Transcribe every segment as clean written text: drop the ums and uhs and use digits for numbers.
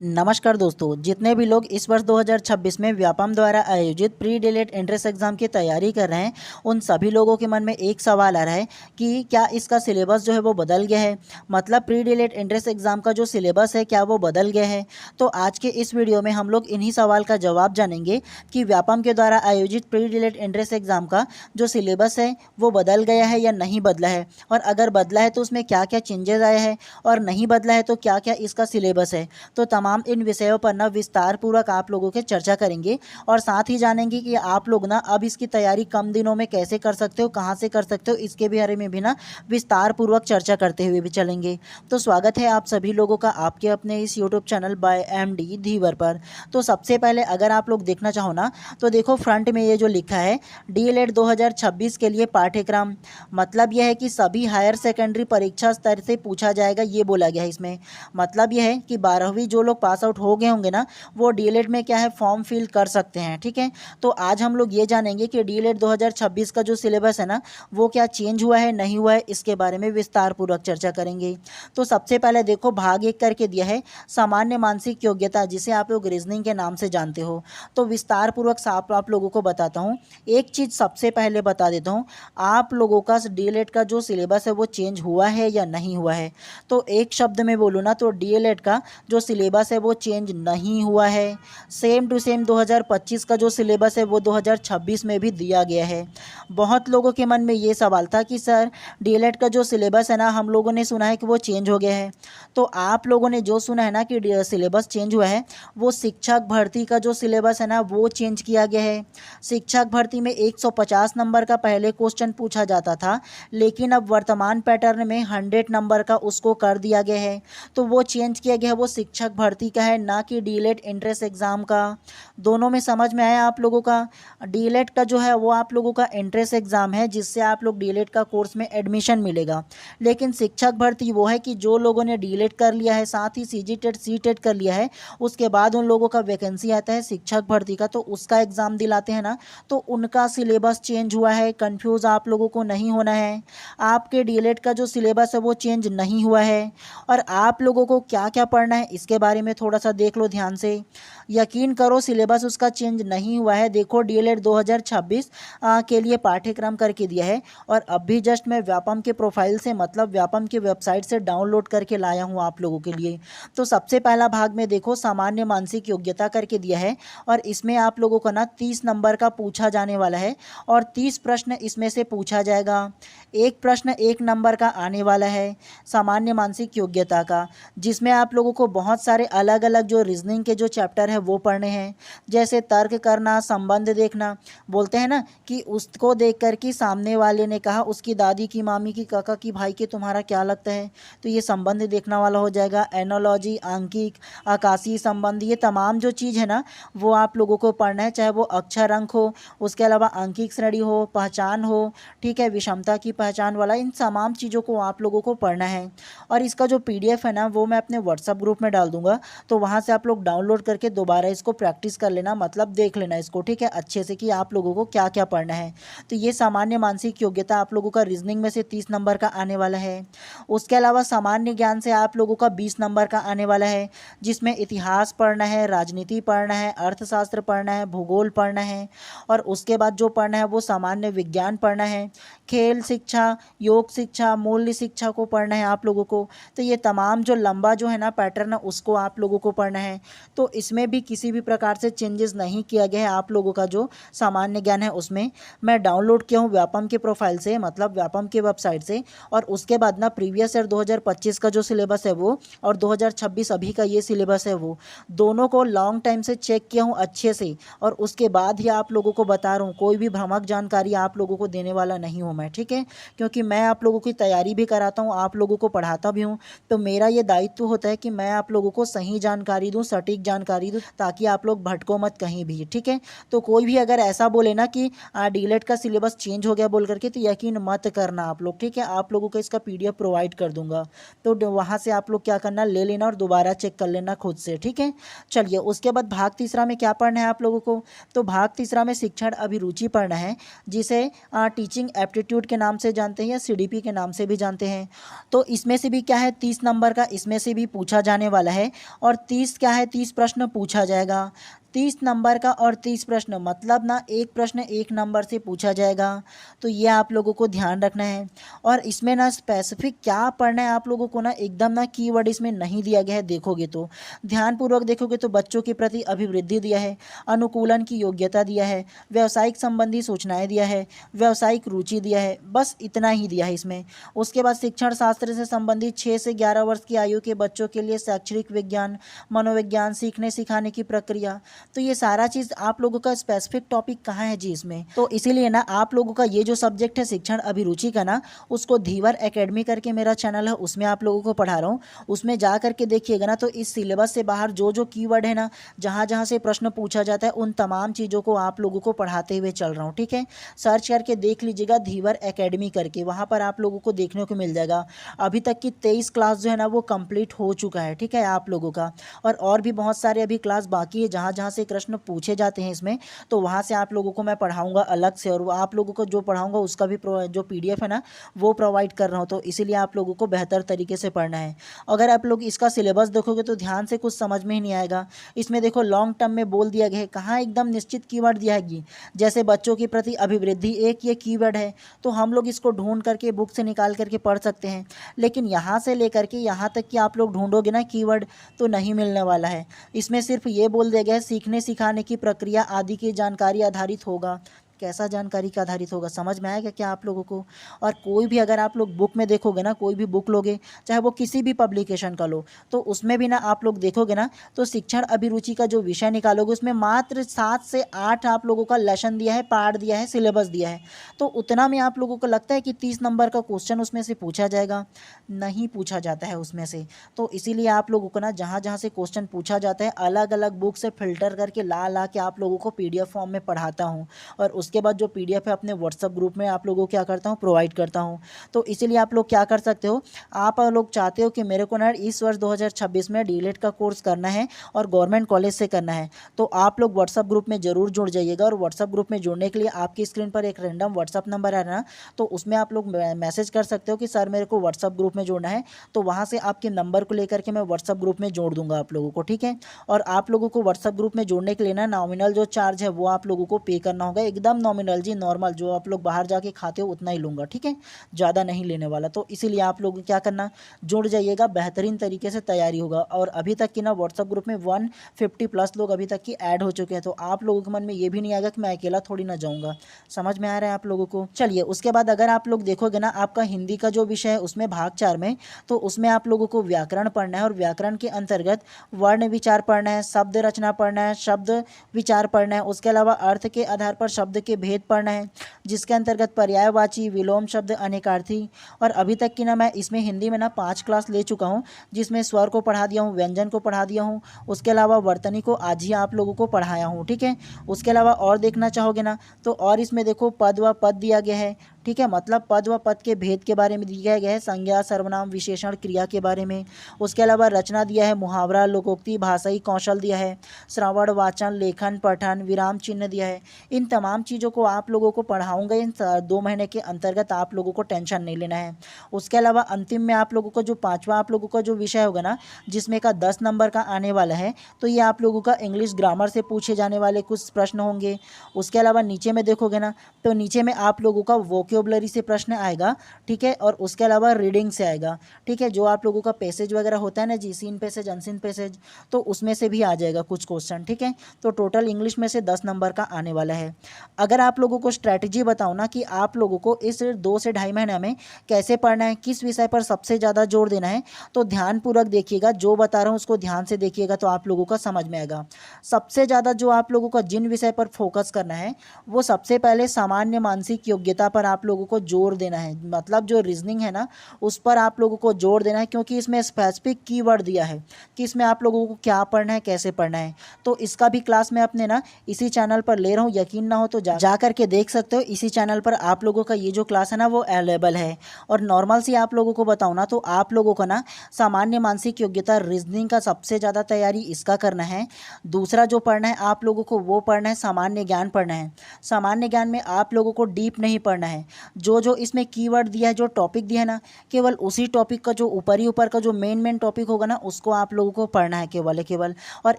नमस्कार दोस्तों, जितने भी लोग इस वर्ष 2026 में व्यापम द्वारा आयोजित प्री डीएलएड एंट्रेंस एग्जाम की तैयारी कर रहे हैं, उन सभी लोगों के मन में एक सवाल आ रहा है कि क्या इसका सिलेबस जो है वो बदल गया है। मतलब प्री डीएलएड एंट्रेंस एग्जाम का जो सिलेबस है क्या वो बदल गया है। तो आज के इस वीडियो में हम लोग इन्हीं सवाल का जवाब जानेंगे कि व्यापम के द्वारा आयोजित प्री डीएलएड एंट्रेंस एग्जाम का जो सिलेबस है वो बदल गया है या नहीं बदला है, और अगर बदला है तो उसमें क्या क्या चेंजेस आए हैं, और नहीं बदला है तो क्या क्या इसका सिलेबस है। तो तमाम इन विषयों पर ना विस्तार पूर्वक आप लोगों के चर्चा करेंगे, और साथ ही जानेंगे कि आप लोग ना अब इसकी तैयारी कम दिनों में कैसे कर सकते हो, कहाँ से कर सकते हो, इसके बारे में भी ना विस्तार पूर्वक चर्चा करते हुए भी चलेंगे। तो स्वागत है आप सभी लोगों का आपके अपने इस यूट्यूब चैनल बाय एमडी धीवर पर। तो सबसे पहले अगर आप लोग देखना चाहो ना तो देखो फ्रंट में ये जो लिखा है डीएलएड 2026 के लिए पाठ्यक्रम, मतलब यह है कि सभी हायर सेकेंडरी परीक्षा स्तर से पूछा जाएगा, ये बोला गया है इसमें। मतलब यह है कि 12वीं जो लोग पास आउट हो गए होंगे ना वो डीएलएड में क्या है फॉर्म फिल कर सकते हैं। ठीक है, तो आज हम लोग ये जानेंगे कि डीएलएड 2026 का जो सिलेबस है ना वो क्या चेंज हुआ है नहीं हुआ है, इसके बारे में विस्तार पूर्वक चर्चा करेंगे। तो सबसे पहले देखो भाग 1 करके दिया है सामान्य मानसिक योग्यता, जिसे आप लोग रीजनिंग के नाम से जानते हो। तो विस्तार पूर्वक आप लोगों को बताता हूँ। एक चीज़ सबसे पहले बता देता हूँ, आप लोगों का डीएलएड का जो सिलेबस है वो चेंज हुआ है या नहीं हुआ है। तो एक शब्द में बोलूँ ना तो डीएलएड का जो सिलेबस है वो चेंज नहीं हुआ है। सेम टू सेम 2025 का जो सिलेबस है वो 2026 में भी दिया गया है। बहुत लोगों के मन में ये सवाल था कि सर डीएलएड का जो सिलेबस है ना हम लोगों ने सुना है कि वो चेंज हो गया है। तो आप लोगों ने जो सुना है ना कि सिलेबस चेंज हुआ है, वो शिक्षक भर्ती का जो सिलेबस है ना वो चेंज किया गया है। शिक्षक भर्ती में 150 नंबर का पहले क्वेश्चन पूछा जाता था, लेकिन अब वर्तमान पैटर्न में 100 नंबर का उसको कर दिया गया है। तो वो चेंज किया गया है, वो शिक्षक भर्ती का है, ना कि डीएलएड एंट्रेंस एग्ज़ाम का। दोनों में समझ में आया आप लोगों का। डीएलएड का जो है वो आप लोगों का एंट्रेंस एग्ज़ाम है, जिससे आप लोग डीएलएड का कोर्स में एडमिशन मिलेगा। लेकिन शिक्षक भर्ती वो है कि जो लोगों ने डीएलएड कर लिया है, साथ ही सीजीटेट सीटेट कर लिया है, उसके बाद उन लोगों का वैकेंसी आता है शिक्षक भर्ती का, तो उसका एग्ज़ाम दिलाते हैं ना, तो उनका सिलेबस चेंज हुआ है। कन्फ्यूज़ आप लोगों को नहीं होना है। आपके डीएलएड का जो सिलेबस है वो चेंज नहीं हुआ है। और आप लोगों को क्या क्या पढ़ना है इसके बारे में थोड़ा सा देख लो ध्यान से। यकीन करो सिलेबस उसका चेंज नहीं हुआ है। देखो डीएलएड 2026 के लिए पाठ्यक्रम करके दिया है, और अभी जस्ट मैं व्यापम के प्रोफाइल से, मतलब व्यापम की वेबसाइट से डाउनलोड करके लाया हूँ आप लोगों के लिए। तो सबसे पहला भाग में देखो सामान्य मानसिक योग्यता करके दिया है, और इसमें आप लोगों को ना 30 नंबर का पूछा जाने वाला है, और 30 प्रश्न इसमें से पूछा जाएगा। एक प्रश्न 1 नंबर का आने वाला है सामान्य मानसिक योग्यता का, जिसमें आप लोगों को बहुत सारे अलग अलग जो रीजनिंग के जो चैप्टर है वो पढ़ने हैं। जैसे तर्क करना, संबंध देखना, बोलते हैं ना कि उसको देख कर के सामने वाले ने कहा उसकी दादी की, मामी की, काका की, भाई की, तुम्हारा क्या लगता है, तो ये संबंध देखना वाला हो जाएगा। एनोलॉजी, आंकिक, आकाशीय संबंध, ये तमाम जो चीज़ है ना वो आप लोगों को पढ़ना है, चाहे वो अक्षर अंक हो, उसके अलावा आंकिक श्रेणी हो, पहचान हो, ठीक है, विषमता की पहचान वाला, इन तमाम चीज़ों को आप लोगों को पढ़ना है। और इसका जो पीडीएफ है ना वो मैं अपने व्हाट्सएप ग्रुप में डाल दूंगा, तो वहाँ से आप लोग डाउनलोड करके दोबारा इसको प्रैक्टिस कर लेना, मतलब देख लेना इसको, ठीक है, अच्छे से कि आप लोगों को क्या क्या पढ़ना है। तो ये सामान्य मानसिक योग्यता आप लोगों का रीजनिंग में से 30 नंबर का आने वाला है। उसके अलावा सामान्य ज्ञान से आप लोगों का 20 नंबर का आने वाला है, जिसमें इतिहास पढ़ना है, राजनीति पढ़ना है, अर्थशास्त्र पढ़ना है, भूगोल पढ़ना है, और उसके बाद जो पढ़ना है वो सामान्य विज्ञान पढ़ना है, खेल शिक्षा, योग शिक्षा, मूल्य शिक्षा को पढ़ना है आप लोगों को। तो ये तमाम जो लंबा जो है ना पैटर्न है उसको आप लोगों को पढ़ना है। तो इसमें भी किसी भी प्रकार से चेंजेस नहीं किया गया है। आप लोगों का जो सामान्य ज्ञान है उसमें मैं डाउनलोड किया हूँ व्यापम के प्रोफाइल से, मतलब व्यापम के वेबसाइट से, और उसके बाद ना प्रीवियस ईयर 2025 का जो सिलेबस है वो, और 2026 अभी का ये सिलेबस है वो, दोनों को लॉन्ग टाइम से चेक किया हूँ अच्छे से, और उसके बाद ही आप लोगों को बता रहा हूँ। कोई भी भ्रामक जानकारी आप लोगों को देने वाला नहीं हूँ मैं, ठीक है, क्योंकि मैं आप लोगों की तैयारी भी कराता हूँ, आप लोगों को पढ़ाता भी हूँ। तो मेरा ये दायित्व होता है कि मैं आप लोगों को सही जानकारी दूँ, सटीक जानकारी दूँ, ताकि आप लोग भटको मत कहीं भी, ठीक है। तो कोई भी अगर ऐसा बोले ना कि डीएलएड का सिलेबस चेंज हो गया बोल करके, तो यकीन मत करना आप लोग, ठीक है। आप लोगों को इसका पीडीएफ प्रोवाइड कर दूंगा, तो वहाँ से आप लोग क्या करना, ले लेना और दोबारा चेक कर लेना खुद से, ठीक है। चलिए, उसके बाद भाग तीसरा में क्या पढ़ना है आप लोगों को, तो भाग तीसरा में शिक्षण अभिरुचि पढ़ना है, जिसे टीचिंग एप्टीट्यूड के नाम से जानते हैं या सीडीपी के नाम से भी जानते हैं। तो इसमें से भी क्या है 30 नंबर का इसमें से भी पूछा जाने वाला है, और 30 क्या है, 30 प्रश्न पूछा जाएगा। 30 नंबर का और 30 प्रश्न मतलब ना एक प्रश्न 1 नंबर से पूछा जाएगा। तो ये आप लोगों को ध्यान रखना है। और इसमें ना स्पेसिफिक क्या पढ़ना है आप लोगों को ना, एकदम ना कीवर्ड इसमें नहीं दिया गया है। देखोगे तो ध्यानपूर्वक देखोगे तो बच्चों के प्रति अभिवृद्धि दिया है, अनुकूलन की योग्यता दिया है, व्यावसायिक संबंधी सूचनाएं दिया है, व्यावसायिक रुचि दिया है, बस इतना ही दिया है इसमें। उसके बाद शिक्षण शास्त्र से संबंधित 6 से 11 वर्ष की आयु के बच्चों के लिए शैक्षणिक विज्ञान, मनोविज्ञान, सीखने सिखाने की प्रक्रिया। तो ये सारा चीज़ आप लोगों का स्पेसिफिक टॉपिक कहाँ है जी इसमें। तो इसीलिए ना आप लोगों का ये जो सब्जेक्ट है शिक्षण अभिरुचि का ना, उसको धीवर एकेडमी करके मेरा चैनल है, उसमें आप लोगों को पढ़ा रहा हूँ। उसमें जा करके देखिएगा ना, तो इस सिलेबस से बाहर जो जो कीवर्ड है ना, जहाँ जहाँ से प्रश्न पूछा जाता है, उन तमाम चीज़ों को आप लोगों को पढ़ाते हुए चल रहा हूँ। ठीक है, सर्च करके देख लीजिएगा धीवर एकेडमी करके, वहाँ पर आप लोगों को देखने को मिल जाएगा। अभी तक की 23 क्लास जो है ना वो कंप्लीट हो चुका है। ठीक है, आप लोगों का और भी बहुत सारे अभी क्लास बाकी है, जहाँ जहाँ से प्रश्न पूछे जाते हैं इसमें, तो वहाँ से आप लोगों को मैं पढ़ाऊंगा अलग से। और आप लोगों को जो पढ़ाऊंगा उसका भी जो PDF है ना वो प्रोवाइड कर रहा हूँ। तो इसीलिए आप लोगों को बेहतर तरीके से पढ़ना है। अगर आप लोग इसका सिलेबस देखोगे तो ध्यान से कुछ समझ में ही नहीं आएगा। इसमें देखो लॉन्ग टर्म में बोल दिया गया है, कहाँ एकदम निश्चित कीवर्ड दिया है। जैसे बच्चों के प्रति अभिवृद्धि एक ये कीवर्ड है, तो हम लोग इसको ढूंढ करके बुक से निकाल करके पढ़ सकते हैं। लेकिन यहाँ से लेकर के यहाँ तक कि आप लोग ढूंढोगे ना कीवर्ड, तो नहीं मिलने वाला है। इसमें सिर्फ ये बोल दिया गया है सीखने सिखाने की प्रक्रिया आदि की जानकारी आधारित होगा। कैसा जानकारी का आधारित होगा, समझ में आएगा क्या आप लोगों को। और कोई भी अगर आप लोग बुक में देखोगे ना, कोई भी बुक लोगे, चाहे वो किसी भी पब्लिकेशन का लो, तो उसमें भी ना आप लोग देखोगे ना, तो शिक्षण अभिरुचि का जो विषय निकालोगे उसमें मात्र 7 से 8 आप लोगों का लेसन दिया है, पार्ट दिया है, सिलेबस दिया है। तो उतना में आप लोगों को लगता है कि 30 नंबर का क्वेश्चन उसमें से पूछा जाएगा? नहीं पूछा जाता है उसमें से। तो इसीलिए आप लोगों को ना जहाँ जहाँ से क्वेश्चन पूछा जाता है, अलग अलग बुक से फिल्टर करके ला के आप लोगों को PDF फॉर्म में पढ़ाता हूँ। और उसके बाद जो PDF है अपने व्हाट्सएप ग्रुप में आप लोगों को क्या करता हूँ, प्रोवाइड करता हूँ। तो इसीलिए आप लोग क्या कर सकते हो, आप लोग चाहते हो कि मेरे को ना इस वर्ष 2026 में DELED का कोर्स करना है और गवर्नमेंट कॉलेज से करना है, तो आप लोग व्हाट्सएप ग्रुप में ज़रूर जुड़ जाइएगा। और व्हाट्सएप ग्रुप में जुड़ने के लिए आपकी स्क्रीन पर एक रैंडम व्हाट्सएप नंबर है ना, तो उसमें आप लोग मैसेज कर सकते हो कि सर मेरे को व्हाट्सएप ग्रुप में जोड़ना है। तो वहाँ से आपके नंबर को लेकर के मैं व्हाट्सएप ग्रुप में जोड़ दूंगा आप लोगों को। ठीक है, और आप लोगों को व्हाट्सएप ग्रुप में जोड़ने के लिए ना नॉमिनल जो चार्ज है वो आप लोगों को पे करना होगा, एकदम नॉमिनल जी, नॉर्मल जो आप लोग बाहर जाके खाते हो उतना ही लूँगा। ठीक है, ज़्यादा नहीं लेने वाला। तो इसीलिए आप लोग क्या करना, जुड़ जाइएगा, बेहतरीन तरीके से तैयारी होगा। और अभी तक की ना व्हाट्सएप ग्रुप में 150+ लोग अभी तक की ऐड हो चुके हैं। तो आप लोगों के मन में ये भी नहीं आएगा कि मैं अकेला थोड़ी ना जाऊँगा। समझ में आ रहा है आप लोगों को। चलिए, उसके बाद अगर आप लोग देखोगे ना, आपका हिंदी का जो विषय है उसमें भाग 4 में, तो उसमें आप लोगों को व्याकरण पढ़ना है। और व्याकरण के अंतर्गत वर्ण विचार पढ़ना है, शब्द रचना पढ़ना है, शब्द विचार पढ़ना है। उसके अलावा अर्थ के आधार पर शब्द के भेद पढ़ना है, जिसके अंतर्गत पर्यायवाची, विलोम शब्द, अनेकार्थी। और अभी तक की ना मैं इसमें हिंदी में ना 5 क्लास ले चुका हूँ, जिसमें स्वर को पढ़ा दिया हूँ, व्यंजन को पढ़ा दिया हूँ, उसके अलावा वर्तनी को आज ही आप लोगों को पढ़ाया हूँ। ठीक है, उसके अलावा और देखना चाहोगे ना, तो और इसमें देखो पद व पद दिया गया है। ठीक है, मतलब पद व पद के भेद के बारे में दिया गया है, संज्ञा, सर्वनाम, विशेषण, क्रिया के बारे में। उसके अलावा रचना दिया है, मुहावरा, लोकोक्ति, भाषाई कौशल दिया है, श्रवण, वाचन, लेखन, पठन, विराम चिन्ह दिया है। इन तमाम चीज़ों को आप लोगों को पढ़ाऊंगा इन 2 महीने के अंतर्गत, आप लोगों को टेंशन नहीं लेना है। उसके अलावा अंतिम में आप लोगों को जो 5वां आप लोगों का जो विषय होगा ना, जिसमें का 10 नंबर का आने वाला है, तो ये आप लोगों का इंग्लिश ग्रामर से पूछे जाने वाले कुछ प्रश्न होंगे। उसके अलावा नीचे में देखोगे ना, तो नीचे में आप लोगों का वोकेबुलरी से प्रश्न आएगा। ठीक है, और उसके अलावा रीडिंग से आएगा। ठीक है, जो आप लोगों का पैसेज वगैरह होता है ना जी, सीन पैसेज, अनसीन पैसेज, तो उसमें से भी आ जाएगा कुछ क्वेश्चन। ठीक है, तो टोटल इंग्लिश में से 10 नंबर का आने वाला है। अगर आप लोगों को स्ट्रैटेजी बताओ ना कि आप लोगों को इस 2 से ढाई महीने में कैसे पढ़ना है, किस विषय पर सबसे ज़्यादा जोर देना है, तो ध्यानपूर्वक देखिएगा, जो बता रहा हूँ उसको ध्यान से देखिएगा, तो आप लोगों का समझ में आएगा। सबसे ज़्यादा जो आप लोगों का जिन विषय पर फोकस करना है, वो सबसे पहले सामान्य मानसिक योग्यता पर आप लोगों को जोर देना है। मतलब जो रीजनिंग है ना, उस पर आप लोगों को जोर देना है, क्योंकि इसमें स्पेसिफिक कीवर्ड दिया है कि इसमें आप लोगों को क्या पढ़ना है, कैसे पढ़ना है। तो इसका भी क्लास मैं अपने ना इसी चैनल पर ले रहा हूँ, यकीन ना हो तो जा करके देख सकते हो। इसी चैनल पर आप लोगों का ये जो क्लास है ना वो अवेलेबल है। और नॉर्मल सी आप लोगों को बताऊँ ना, तो आप लोगों को ना सामान्य मानसिक योग्यता रीजनिंग का सबसे ज़्यादा तैयारी इसका करना है। दूसरा जो पढ़ना है आप लोगों को, वो पढ़ना है सामान्य ज्ञान पढ़ना है। सामान्य ज्ञान में आप लोगों को डीप नहीं पढ़ना है, जो जो इसमें कीवर्ड दिया है, जो टॉपिक दिया है ना, केवल उसी टॉपिक का जो ऊपर ही ऊपर का जो मेन टॉपिक होगा ना, उसको आप लोगों को पढ़ना है केवल है केवल। और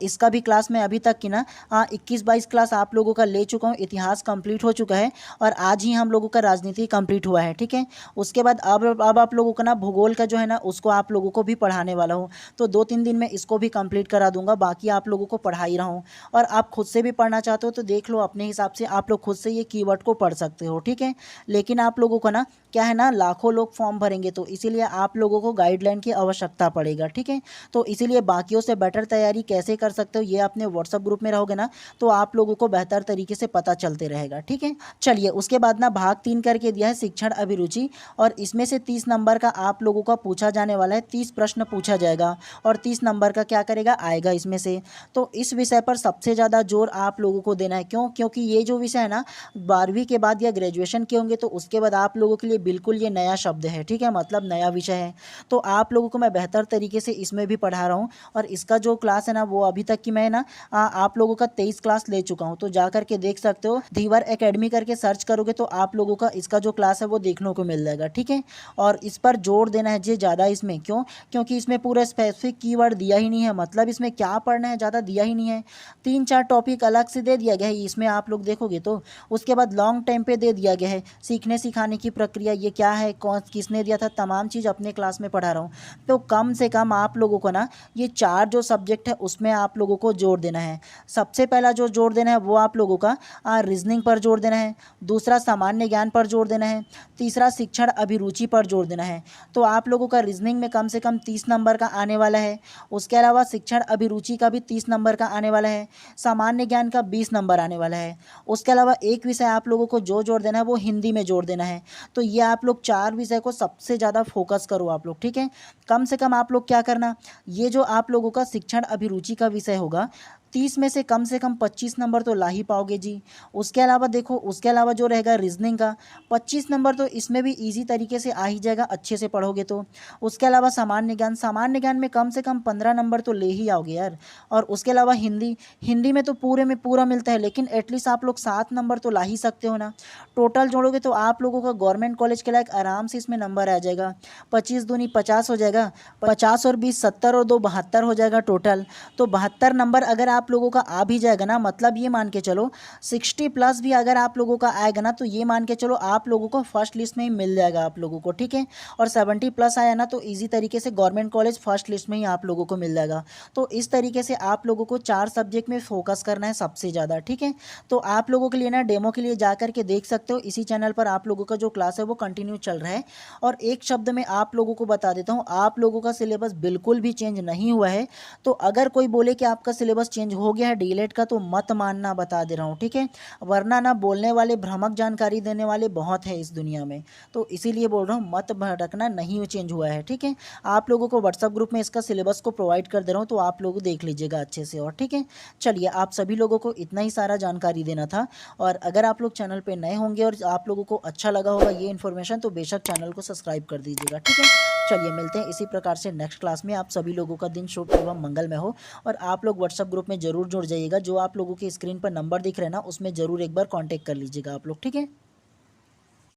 इसका भी क्लास मैं अभी तक की ना 21-22 क्लास आप लोगों का ले चुका हूँ। इतिहास कंप्लीट हो चुका है और आज ही हम लोगों का राजनीति कंप्लीट हुआ है, ठीक है। उसके बाद अब आप लोगों का ना भूगोल का जो है ना, उसको आप लोगों को भी पढ़ाने वाला हूँ। तो 2-3 दिन में इसको भी कंप्लीट करा दूंगा, बाकी आप लोगों को पढ़ा ही रहा हूँ। और आप खुद से भी पढ़ना चाहते हो तो देख लो अपने हिसाब से, आप लोग खुद से ये कीवर्ड को पढ़ सकते हो, ठीक है। लेकिन आप लोगों को ना क्या है ना, लाखों लोग फॉर्म भरेंगे तो इसीलिए आप लोगों को गाइडलाइन की आवश्यकता पड़ेगा, ठीक है। तो इसीलिए बाकियों से बेटर तैयारी कैसे कर सकते हो, ये अपने व्हाट्सएप ग्रुप में रहोगे ना तो आप लोगों को बेहतर तरीके से पता चलते रहेगा, ठीक है। चलिए उसके बाद ना भाग 3 करके दिया है शिक्षण अभिरुचि, और इसमें से 30 नंबर का आप लोगों का पूछा जाने वाला है। 30 प्रश्न पूछा जाएगा और 30 नंबर का क्या करेगा आएगा इसमें से। तो इस विषय पर सबसे ज़्यादा जोर आप लोगों को देना है। क्यों? क्योंकि ये जो विषय है ना 12वीं के बाद या ग्रेजुएशन के होंगे तो उसके बाद आप लोगों के लिए बिल्कुल ये नया शब्द है, ठीक है, मतलब नया विषय है। तो आप लोगों को मैं बेहतर तरीके से इसमें भी पढ़ा रहा हूँ। और इसका जो क्लास है ना वो अभी तक की मैं ना आप लोगों का 23 क्लास ले चुका हूँ। तो जा करके देख सकते हो, धीवर एकेडमी करके सर्च करोगे तो आप लोगों का इसका जो क्लास है वो देखने को मिल जाएगा, ठीक है। और इस पर जोर देना है जी ज़्यादा इसमें। क्यों? क्योंकि इसमें पूरा स्पेसिफिक कीवर्ड दिया ही नहीं है, मतलब इसमें क्या पढ़ना है ज़्यादा दिया ही नहीं है। 3-4 टॉपिक अलग से दे दिया गया है इसमें, आप लोग देखोगे तो। उसके बाद लॉन्ग टाइम पे दे दिया गया है सीखने सिखाने की प्रक्रिया, ये क्या है, कौन किसने दिया था, तमाम चीज़ अपने क्लास में पढ़ा रहा हूँ। तो कम से कम आप लोगों को ना ये 4 जो सब्जेक्ट है उसमें आप लोगों को जोर देना है। सबसे पहला जो जोर देना है वो आप लोगों का रीजनिंग पर जोर देना है। दूसरा सामान्य ज्ञान पर जोर देना है। तीसरा शिक्षण अभिरुचि पर जोर देना है। तो आप लोगों का रीजनिंग में कम से कम 30 नंबर का आने वाला है। उसके अलावा शिक्षण अभिरुचि का भी 30 नंबर का आने वाला है। सामान्य ज्ञान का 20 नंबर आने वाला है। उसके अलावा एक विषय आप लोगों को जो जोड़ देना है वो हिंदी में जोड़ देना है। तो ये आप लोग 4 विषय को सबसे ज़्यादा फोकस करो आप लोग, ठीक है। कम से कम आप लोग क्या करना, ये जो आप लोगों का शिक्षण अभिरुचि का विषय होगा 30 में से कम 25 नंबर तो ला ही पाओगे जी। उसके अलावा देखो, उसके अलावा जो रहेगा रीजनिंग का 25 नंबर तो इसमें भी इजी तरीके से आ ही जाएगा अच्छे से पढ़ोगे तो। उसके अलावा सामान्य ज्ञान में कम से कम 15 नंबर तो ले ही आओगे यार। और उसके अलावा हिंदी में तो पूरे में पूरा मिलता है, लेकिन एटलीस्ट आप लोग 7 नंबर तो ला ही सकते हो ना। टोटल जोड़ोगे तो आप लोगों का गवर्नमेंट कॉलेज के लायक आराम से इसमें नंबर आ जाएगा। 25 दूनी 50 हो जाएगा, 50 और 20 70 और 2 72 हो जाएगा टोटल। तो 72 नंबर अगर आप लोगों का आ भी जाएगा ना, मतलब ये मान के चलो 60 प्लस भी अगर आप लोगों का आएगा ना, तो ये मान के चलो आप लोगों को फर्स्ट लिस्ट में ही मिल जाएगा आप लोगों को, ठीक है। और 70 प्लस आया ना तो इजी तरीके से गवर्नमेंट कॉलेज फर्स्ट लिस्ट में ही आप लोगों को मिल जाएगा। तो इस तरीके से आप लोगों को 4 सब्जेक्ट में फोकस करना है सबसे ज़्यादा, ठीक है। तो आप लोगों के लिए ना डेमो के लिए जा करके देख सकते हो, इसी चैनल पर आप लोगों का जो क्लास है वो कंटिन्यू चल रहा है। और एक शब्द में आप लोगों को बता देता हूँ, आप लोगों का सिलेबस बिल्कुल भी चेंज नहीं हुआ है। तो अगर कोई बोले कि आपका सिलेबस चेंज हो गया है डीएलएड का, तो मत मानना, बता दे रहा हूँ, ठीक है। वरना ना बोलने वाले, भ्रामक जानकारी देने वाले बहुत है इस दुनिया में। तो इसीलिए बोल रहा हूँ मत भटकना, नहीं चेंज हुआ है, ठीक है। आप लोगों को व्हाट्सएप ग्रुप में इसका सिलेबस को प्रोवाइड कर दे रहा हूँ, तो आप लोग देख लीजिएगा अच्छे से, और ठीक है। चलिए, आप सभी लोगों को इतना ही सारा जानकारी देना था। और अगर आप लोग चैनल पे नए होंगे और आप लोगों को अच्छा लगा होगा ये इन्फॉर्मेशन, तो बेशक चैनल को सब्सक्राइब कर दीजिएगा, ठीक है। चलिए, मिलते हैं इसी प्रकार से नेक्स्ट क्लास में। आप सभी लोगों का दिन शुभ एवं मंगलमय हो। और आप लोग व्हाट्सएप ग्रुप में जरूर जुड़ जाइएगा। जो आप लोगों की स्क्रीन पर नंबर दिख रहे हैं ना, उसमें जरूर एक बार कांटेक्ट कर लीजिएगा आप लोग, ठीक है।